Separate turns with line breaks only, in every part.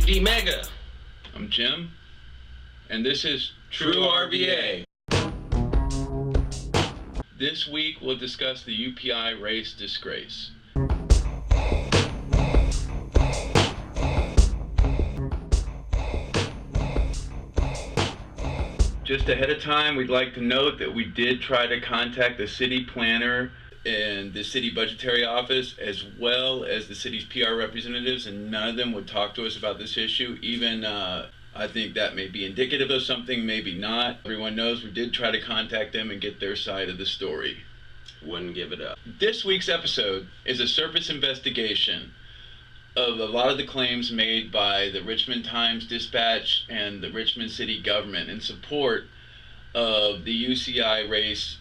D Mega.
I'm Jim, and this is
True RVA.
This week we'll discuss the UPI race disgrace. Just ahead of time, we'd like to note that we did try to contact the city planner and the city budgetary office, as well as the city's PR representatives, and none of them would talk to us about this issue. Even I think that may be indicative of something, maybe not. Everyone knows we did try to contact them and get their side of the story.
Wouldn't give it up.
This week's episode is a surface investigation of a lot of the claims made by the Richmond Times-Dispatch and the Richmond city government in support of the UCI race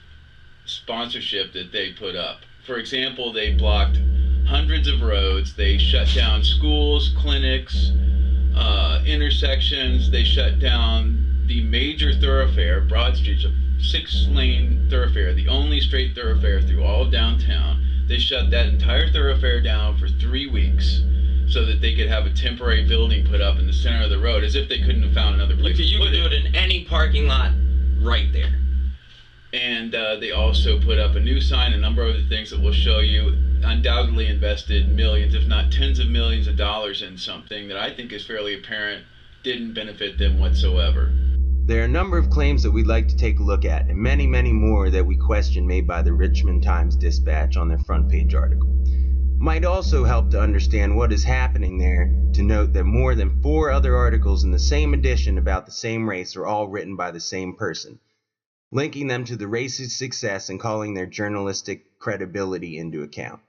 sponsorship that they put up. For example, they blocked hundreds of roads, they shut down schools, clinics, intersections, they shut down the major thoroughfare, Broad Street, a 6-lane thoroughfare, the only straight thoroughfare through all of downtown. They shut that entire thoroughfare down for 3 weeks so that they could have a temporary building put up in the center of the road, as if they couldn't have found another place
You could do it in any parking lot right there.
And they also put up a new sign, a number of other things that we'll show you. Undoubtedly invested millions, if not tens of millions of dollars in something that I think is fairly apparent didn't benefit them whatsoever.
There are a number of claims that we'd like to take a look at, and many, many more that we question made by the Richmond Times-Dispatch on their front page article. Might also help to understand what is happening there to note that more than 4 other articles in the same edition about the same race are all written by the same person, linking them to the race's success and calling their journalistic credibility into account.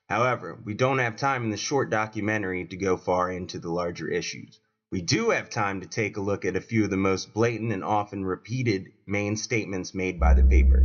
However, we don't have time in the short documentary to go far into the larger issues. We do have time to take a look at a few of the most blatant and often repeated main statements made by the paper.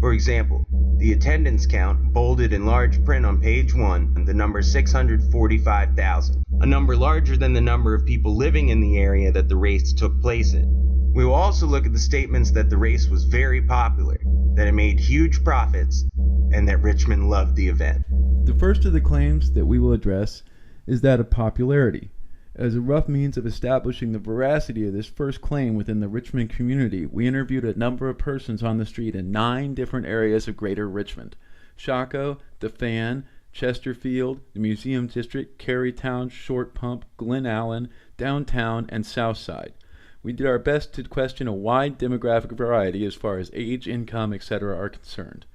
For example, the attendance count bolded in large print on page 1, the number 645,000, a number larger than the number of people living in the area that the race took place in. We will also look at the statements that the race was very popular, that it made huge profits, and that Richmond loved the event.
The first of the claims that we will address is that of popularity. As a rough means of establishing the veracity of this first claim within the Richmond community, we interviewed a number of persons on the street in 9 different areas of Greater Richmond: Shaco, The Fan, Chesterfield, the Museum District, Carytown, Short Pump, Glen Allen, Downtown, and Southside. We did our best to question a wide demographic variety as far as age, income, etc. are concerned.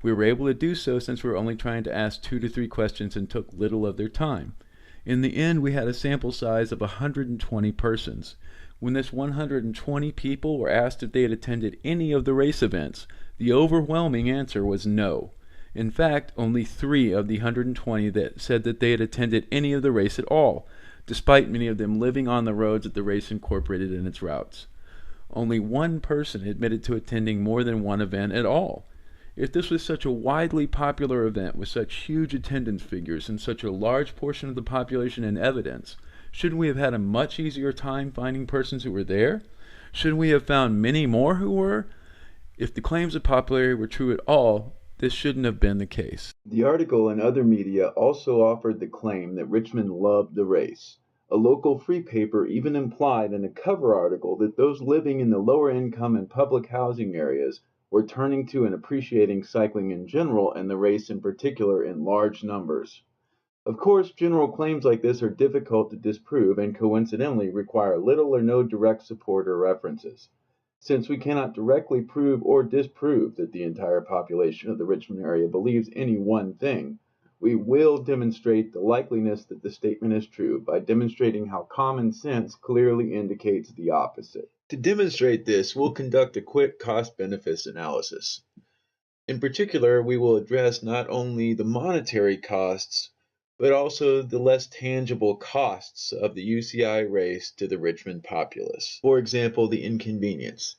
We were able to do so since we were only trying to ask 2 to 3 questions and took little of their time. In the end, we had a sample size of 120 persons. When this 120 people were asked if they had attended any of the race events, the overwhelming answer was no. In fact, only 3 of the 120 that said that they had attended any of the race at all, despite many of them living on the roads that the race incorporated in its routes. Only 1 person admitted to attending more than one event at all. If this was such a widely popular event with such huge attendance figures and such a large portion of the population in evidence, shouldn't we have had a much easier time finding persons who were there? Shouldn't we have found many more who were? If the claims of popularity were true at all, this shouldn't have been the case.
The article and other media also offered the claim that Richmond loved the race. A local free paper even implied in a cover article that those living in the lower income and public housing areas were turning to and appreciating cycling in general and the race in particular in large numbers. Of course, general claims like this are difficult to disprove and coincidentally require little or no direct support or references. Since we cannot directly prove or disprove that the entire population of the Richmond area believes any one thing, we will demonstrate the likeliness that the statement is true by demonstrating how common sense clearly indicates the opposite. To demonstrate this, we'll conduct a quick cost-benefits analysis. In particular, we will address not only the monetary costs, but also the less tangible costs of the UCI race to the Richmond populace. For example, the inconvenience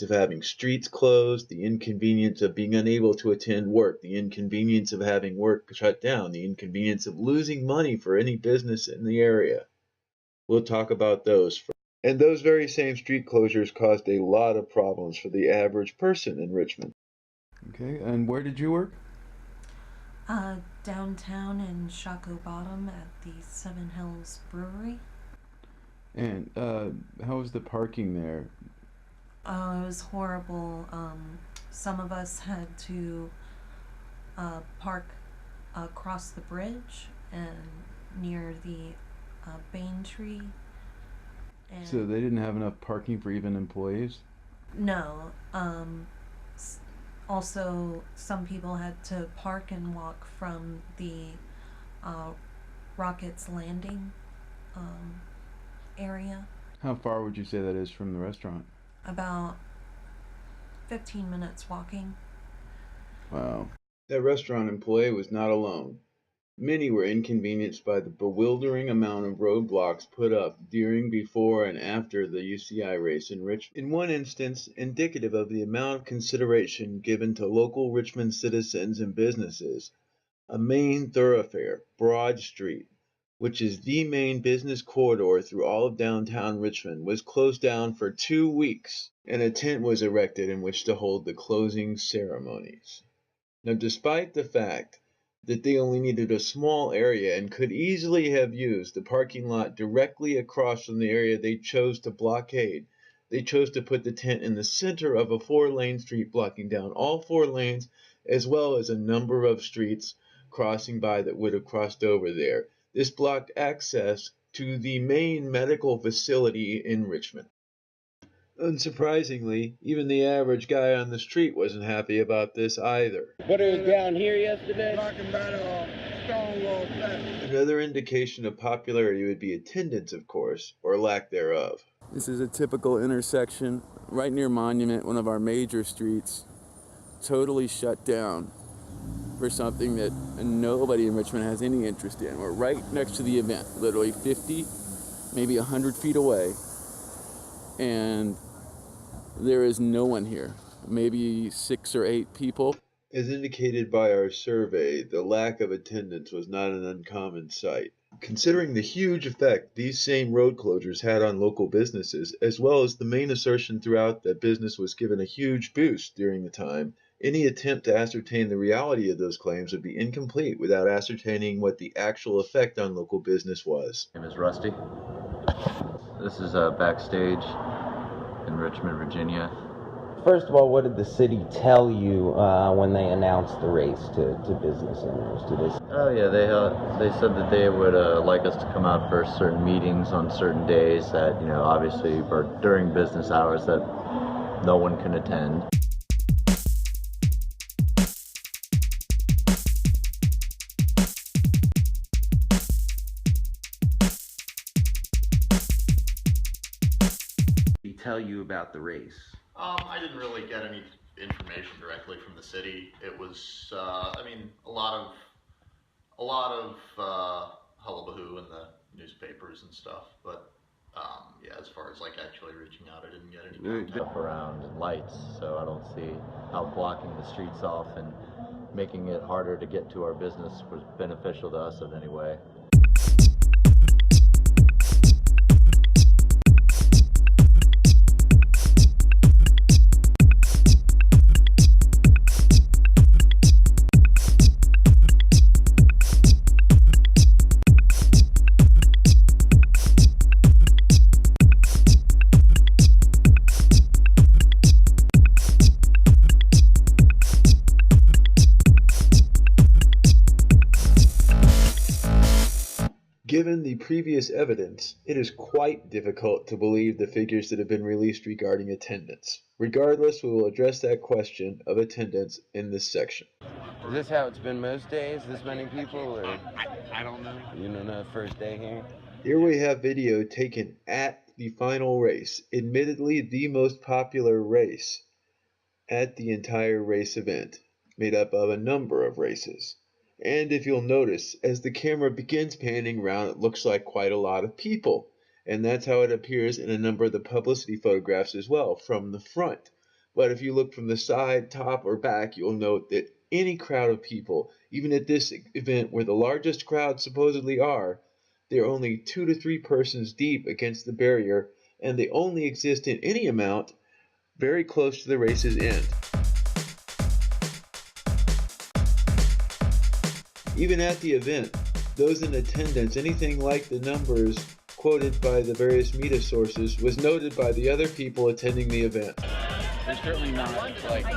of having streets closed, the inconvenience of being unable to attend work, the inconvenience of having work shut down, the inconvenience of losing money for any business in the area. We'll talk about those first. And those very same street closures caused a lot of problems for the average person in Richmond.
Okay, and where did you work?
Downtown in Shockoe Bottom at the Seven Hills Brewery.
And how was the parking there?
It was horrible. Some of us had to park across the bridge and near the Bane Tree. And
So they didn't have enough parking for even employees?
no. Also, some people had to park and walk from the Rockets Landing area.
How far would you say that is from the restaurant?
About 15 minutes walking.
Wow.
That restaurant employee was not alone. Many were inconvenienced by the bewildering amount of roadblocks put up during, before, and after the UCI race in Richmond. In one instance, indicative of the amount of consideration given to local Richmond citizens and businesses, a main thoroughfare, Broad Street, which is the main business corridor through all of downtown Richmond, was closed down for 2 weeks, and a tent was erected in which to hold the closing ceremonies. Now, despite the fact that they only needed a small area and could easily have used the parking lot directly across from the area they chose to blockade, they chose to put the tent in the center of a 4-lane street, blocking down all 4 lanes, as well as a number of streets crossing by that would have crossed over there. This blocked access to the main medical facility in Richmond. Unsurprisingly, even the average guy on the street wasn't happy about this either.
But it was down here yesterday?
Another indication of popularity would be attendance, of course, or lack thereof.
This is a typical intersection right near Monument, one of our major streets, totally shut down for something that nobody in Richmond has any interest in. We're right next to the event, literally 50, maybe 100 feet away, and there is no one here, maybe 6 or 8 people.
As indicated by our survey, the lack of attendance was not an uncommon sight. Considering the huge effect these same road closures had on local businesses, as well as the main assertion throughout that business was given a huge boost during the time, any attempt to ascertain the reality of those claims would be incomplete without ascertaining what the actual effect on local business was.
My name is Rusty. This is backstage in Richmond, Virginia.
First of all, what did the city tell you when they announced the race to business owners?
Oh yeah, they said that they would like us to come out for certain meetings on certain days that, you know, obviously for during business hours that no one can attend.
Tell you about the race?
I didn't really get any information directly from the city. It was, I mean, a lot of hullabaloo in the newspapers and stuff. But yeah, as far as like actually reaching out, I didn't get any contact.
Stuff around and lights, so I don't see how blocking the streets off and making it harder to get to our business was beneficial to us in any way.
Given the previous evidence, it is quite difficult to believe the figures that have been released regarding attendance. Regardless, we will address that question of attendance in this section.
Is this how it's been most days? This many people? Or
I don't know.
you don't know the first day here?
Here we have video taken at the final race, admittedly the most popular race at the entire race event, made up of a number of races. And if you'll notice, as the camera begins panning around, it looks like quite a lot of people. And that's how it appears in a number of the publicity photographs as well, from the front. But if you look from the side, top, or back, you'll note that any crowd of people, even at this event where the largest crowds supposedly are, they're only 2 to 3 persons deep against the barrier, and they only exist in any amount very close to the race's end. Even at the event, those in attendance, anything like the numbers quoted by the various media sources was noted by the other people attending the event.
There's certainly not like 1,000.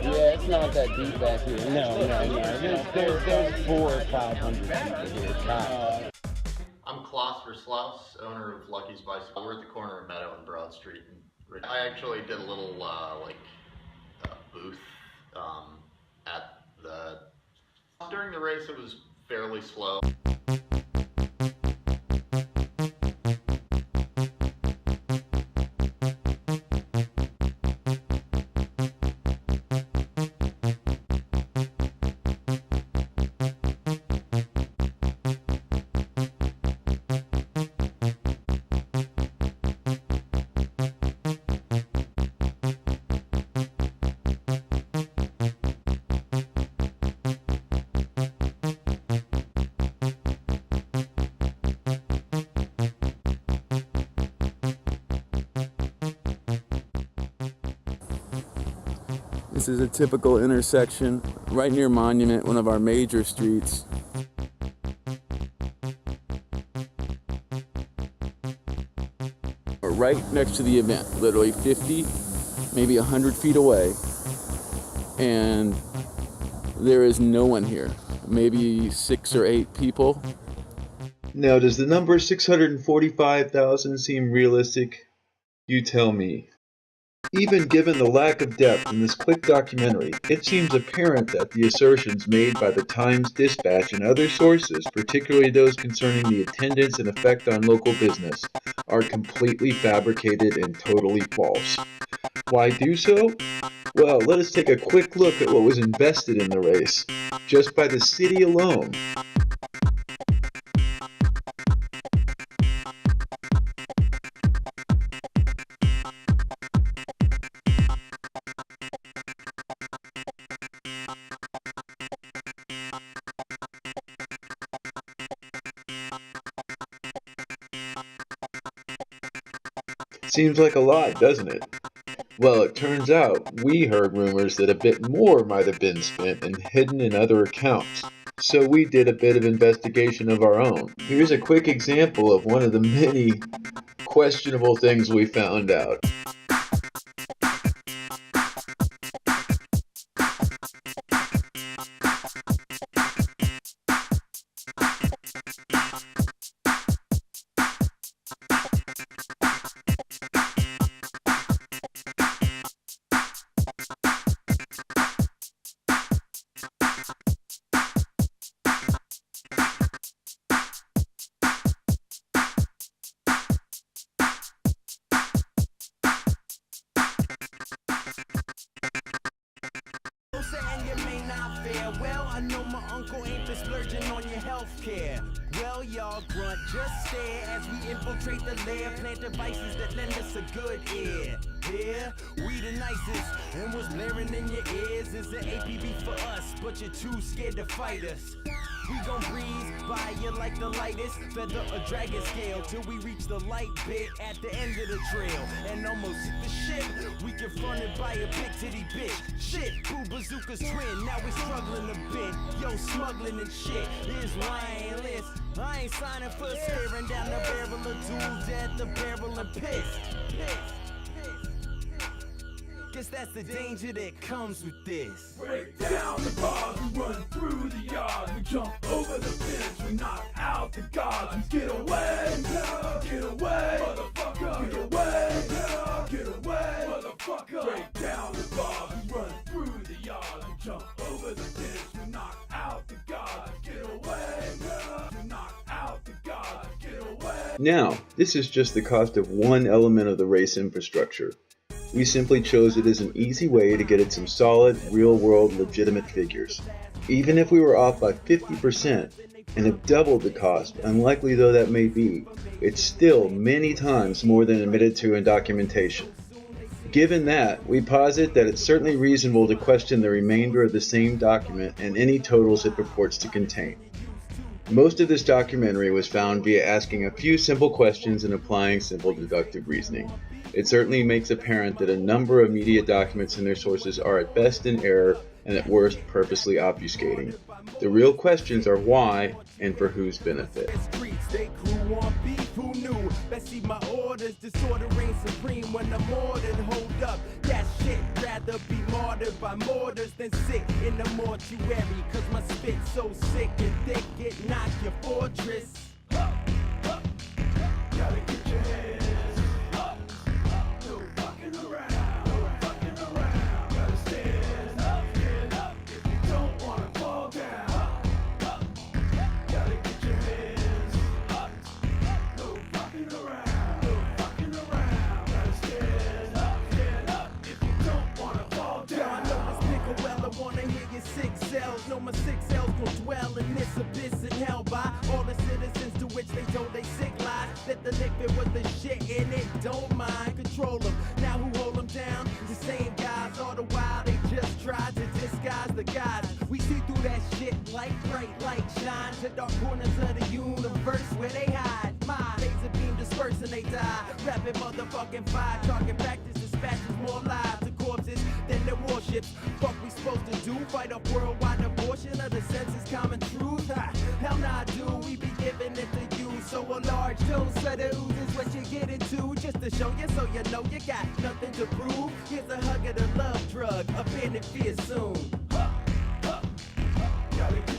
Yeah, it's not that deep back here. No. There's 400 or 500 people here.
I'm Klaus Verslaus, owner of Lucky's Bicycle. We're at the corner of Meadow and Broad Street in Richmond. I actually did a little booth at the. During the race, it was fairly slow.
This is a typical intersection right near Monument, one of our major streets. We're right next to the event, literally 50, maybe 100 feet away, and there is no one here. Maybe 6 or 8 people.
Now, does the number 645,000 seem realistic? You tell me. Even given the lack of depth in this quick documentary, it seems apparent that the assertions made by the Times-Dispatch and other sources, particularly those concerning the attendance and effect on local business, are completely fabricated and totally false. Why do so? Well, let us take a quick look at what was invested in the race, just by the city alone. Seems like a lot, doesn't it? Well, it turns out we heard rumors that a bit more might have been spent and hidden in other accounts. So we did a bit of investigation of our own. Here's a quick example of one of the many questionable things we found out.
Well, I know my uncle ain't been splurging on your health care. Well, y'all grunt, just stare as we infiltrate the lair, plant devices that lend us a good ear. Yeah, we the nicest, and what's blaring in your ears is the APB for us, but you're too scared to fight us. We gon' breeze by you like the lightest feather or dragon scale till we reach the light bit at the end of the trail and almost hit the shit. We confronted by a big titty bitch. Shit, Boo Bazooka's twin. Now we struggling a bit. Yo, smuggling and shit. Here's why I ain't list. I ain't signing for staring down the barrel of dudes at the barrel and pissed. Guess that's the danger that comes with this.
Break down the bars, we run through the yard, we jump over the fence, we knock out the guards, we get away, motherfucker, get away, motherfucker. Break down the bars, we run through the yard, we jump over the fence, we knock out the guards, get away, we knock out the guards, get away.
Now, this is just the cost of one element of the race infrastructure. We simply chose it as an easy way to get at some solid, real-world, legitimate figures. Even if we were off by 50% and have doubled the cost, unlikely though that may be, it's still many times more than admitted to in documentation. Given that, we posit that it's certainly reasonable to question the remainder of the same document and any totals it purports to contain. Most of this documentary was found via asking a few simple questions and applying simple deductive reasoning. It certainly makes apparent that a number of media documents and their sources are at best in error and at worst purposely obfuscating. The real questions are why and for whose benefit.
They grew on beef, who knew? Let's see my orders, disorder reigns supreme when I'm ordered. Hold up, that shit, rather be martyred by mortars than sit in the mortuary. Cause my spit's so sick and thick, it knock your fortress.
Gotta get your hands up. No fucking around. No fucking around. Gotta stand up. Stand up if you don't wanna fall down. Gotta get your hands up. No fucking around. No fucking around. Gotta stand up if you don't wanna fall down.
I know this nigga well, I wanna hear your 6 cells. Know my 6 cells gon' dwell in this abyss in hell by all the citizens to which they told they sick lies. That the liquid with the shit in it, don't mind, control them. Now who hold them down? The same guys, all the while they just tried to disguise the guys. We see through that shit like bright light shine to dark corners of the universe where they hide. My laser beam disperse and they die. Rapid motherfucking fire, target practice dispatches more lives to corpses than their warships. Fuck we supposed to do? Fight off worldwide abortion of the senses, common truth? Ha, hell nah, dude, we be giving it to you. So a large dose of the ooze is what you get into, just to show you so you know you got nothing to prove. Here's a hug of the love drug, abandoned fear soon.
Gotta get